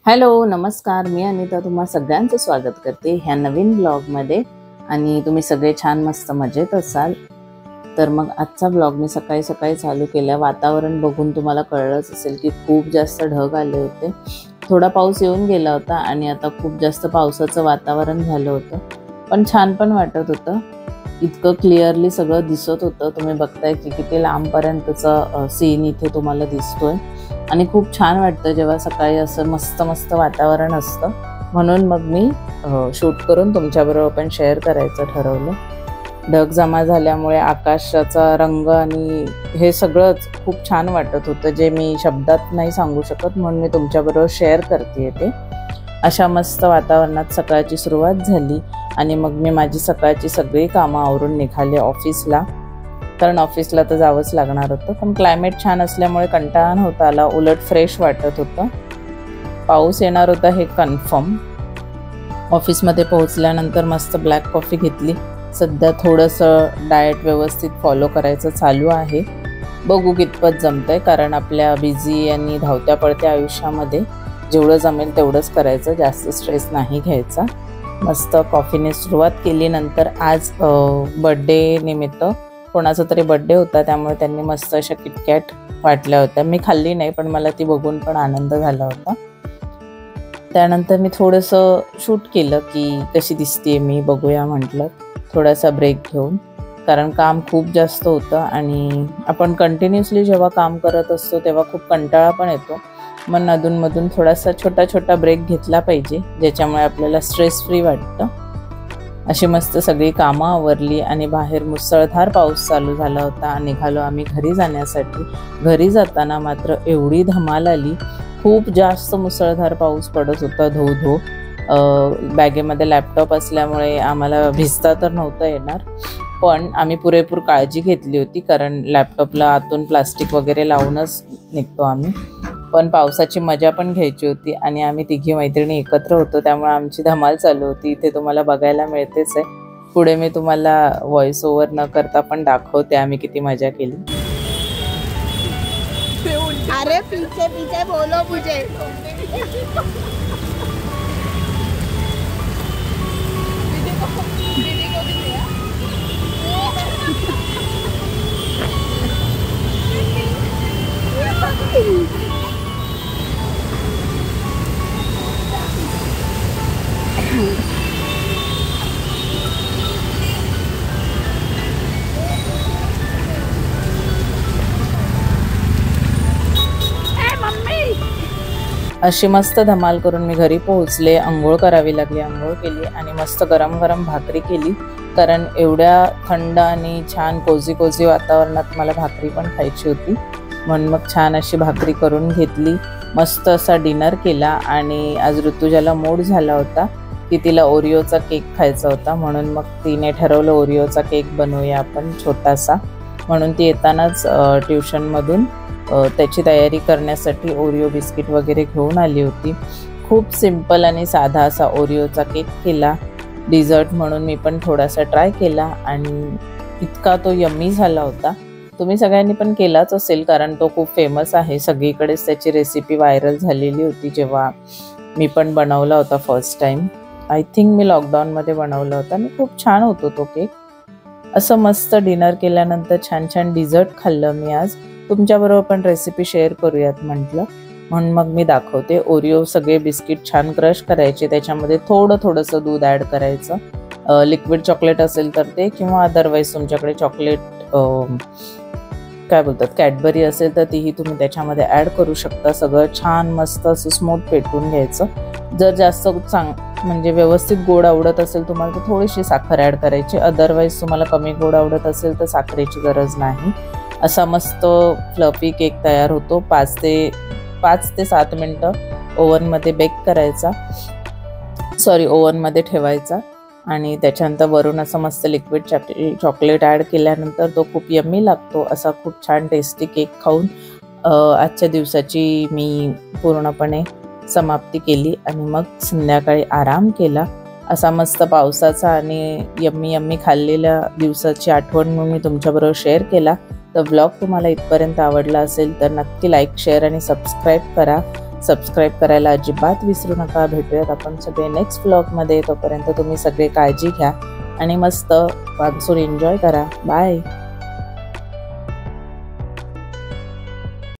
Hello, नमस्कार. मी अनिता तुम्हा सगळ्यांचं स्वागत करते ह्या नवीन ब्लॉगमध्ये. आणि तुम्ही सगळे छान मस्त मजेत असाल. तर मग आजचा ब्लॉग मी सकाळी सकाळी चालू केला. वातावरण बघून तुम्हाला कळलंच असेल की खूप जास्त ढग आले होते. थोडा पाऊस येऊन गेला होता आणि आता खूप जास्त पावसाचं वातावरण झालं होतं, पण छान पण वाटत होतं. इतकं क्लिअरली सगळं दिसत होतं. तुम्ही बघताय की किती लांबपर्यंतचा सीन इथे तुम्हाला दिसतोय आणि खूप छान वाटतं जेव्हा सकाळी असं मस्त मस्त वातावरण असतं. म्हणून मग मी शूट करून तुमच्याबरोबर पण शेअर करायचं ठरवलं. ढग जमा झाल्यामुळे आकाशाचा रंग आणि हे सगळंच खूप छान वाटत होतं, जे मी शब्दात नाही सांगू शकत, म्हणून मी तुमच्याबरोबर शेअर करते ते. अशा मस्त वातावरणात सकाळची सुरुवात झाली आणि मग मी माझी सकाळची सगळी कामं आवरून निघाले ऑफिसला. कारण ऑफिसला तर जावंच लागणार होतं, पण क्लायमेट छान असल्यामुळे कंटाळा नव्हता आला, उलट फ्रेश वाटत होतं. पाऊस येणार होता हे कन्फर्म. ऑफिसमध्ये पोहोचल्यानंतर मस्त ब्लॅक कॉफी घेतली. सध्या थोडंसं डाएट व्यवस्थित फॉलो करायचं चालू आहे. बघू कितपत जमतंय, कारण आपल्या बिझी आणि धावत्या पळत्या आयुष्यामध्ये जेवढं जमेल तेवढंच करायचं, जास्त स्ट्रेस नाही घ्यायचा. मस्त कॉफीने सुरुवात केली. नंतर आज बर्थडे निमित्त कोणाचा तरी बर्थडे होता, त्यामुळे त्यांनी मस्त अशा किटकॅट वाटल्या होत्या. मी खाल्ली नाही, पण मला ती बघून पण आनंद झाला होता. त्यानंतर मी थोडंसं शूट केलं की कशी दिसते मी, बघूया म्हटलं थोडासा ब्रेक घेऊन, कारण काम खूप जास्त होतं आणि आपण कंटिन्युअसली जेव्हा काम करत असतो तेव्हा खूप कंटाळा पण येतो. मग अधूनमधून थोडासा छोटा छोटा ब्रेक घेतला पाहिजे, ज्याच्यामुळे आपल्याला स्ट्रेस फ्री वाटतं. अशी मस्त सगळी कामं आवरली आणि बाहेर मुसळधार पाऊस चालू झाला होता. निघालो आम्ही घरी जाण्यासाठी. घरी जाताना मात्र एवढी धमाल आली, खूप जास्त मुसळधार पाऊस पडत होता, धो धो. बॅगेमध्ये लॅपटॉप असल्यामुळे आम्हाला भिजता तर नव्हतं येणार, पण आम्ही पुरेपूर काळजी घेतली होती, कारण लॅपटॉपला आतून प्लास्टिक वगैरे लावूनच निघतो आम्ही. पण पावसाची मजा पण घ्यायची होती आणि आम्ही तिघी मैत्रिणी एकत्र होतो, त्यामुळे आमची धमाल चालू होती. इथे तुम्हाला बघायला मिळतेच आहे. पुढे मी तुम्हाला व्हॉइस ओव्हर न करता पण दाखवते आम्ही किती मजा केली. अरे पीछे पीछे बोलो मुझे. अशी मस्त धमाल करून मी घरी पोहोचले. अंघोळ करावी लागली, अंघोळ केली आणि मस्त गरम गरम भाकरी केली, कारण एवढ्या थंड आणि छान कोझी कोझी वातावरणात मला भाकरी पण खायची होती. म्हणून मग छान अशी भाकरी करून घेतली. मस्त असा डिनर केला आणि आज ऋतुजाला मूड झाला होता की तिला ओरिओचा केक खायचा होता, म्हणून मग तिने ठरवलं ओरिओचा केक बनवूया आपण छोटासा. म्हणून ती येतानाच ट्युशनमधून त्याची तयारी करण्यासाठी ओरिओ बिस्किट वगैरे घेऊन आली होती. खूप सिंपल आणि साधा असा ओरिओचा केक केला. डिझर्ट म्हणून मी पण थोडासा ट्राय केला आणि इतका तो यम्मी झाला होता. तुम्ही सगळ्यांनी पण केलाच असेल, कारण तो खूप फेमस आहे. सगळीकडेच त्याची रेसिपी व्हायरल झालेली होती जेव्हा मी पण बनवला होता फर्स्ट टाईम. आय थिंक मी लॉकडाऊनमध्ये बनवला होता आणि खूप छान होतो तो केक. असं मस्त डिनर केल्यानंतर छान छान डिझर्ट खाल्लं मी आज. तुमच्याबरोबर पण रेसिपी शेअर करूयात म्हटलं, म्हणून मग मी दाखवते. ओरिओ सगळे बिस्किट छान क्रश करायचे, त्याच्यामध्ये थोडंसं दूध ॲड करायचं. लिक्विड चॉकलेट असेल तर ते, किंवा अदरवाईज तुमच्याकडे चॉकलेट काय बोलतात कॅडबरी असेल तर तीही तुम्ही त्याच्यामध्ये ॲड करू शकता. सगळं छान मस्त असं स्मूथ पेटून घ्यायचं. जर जास्त म्हणजे व्यवस्थित गोड आवडत असेल तुम्हाला तर थोडीशी साखर ॲड करायची, अदरवाईज तुम्हाला कमी गोड आवडत असेल तर साखरेची गरज नाही. असा मस्त फ्लफी केक तयार होतो. 5 ते 7 मिनटं ओव्हनमध्ये बेक करायचा, ओव्हनमध्ये ठेवायचा आणि त्याच्यानंतर वरून असं मस्त लिक्विड चॉकलेट ॲड केल्यानंतर तो खूप यम्मी लागतो. असा खूप छान टेस्टी केक खाऊन आजच्या दिवसाची मी पूर्णपणे समाप्ती केली आणि मग संध्याकाळी आराम केला. असा मस्त पावसाचा आणि यम्मी खाल्लेल्या दिवसाची आठवण म्हणून मी तुमच्याबरोबर शेअर केला. तर ब्लॉग तुम्हाला इथपर्यंत आवडला असेल तर नक्की लाईक, शेअर आणि सबस्क्राईब करा. सबस्क्राईब करायला अजिबात विसरू नका. भेटूयात आपण सगळे नेक्स्ट व्लॉगमध्ये. तोपर्यंत तुम्ही सगळे काळजी घ्या आणि मस्त मान्सून एन्जॉय करा. बाय.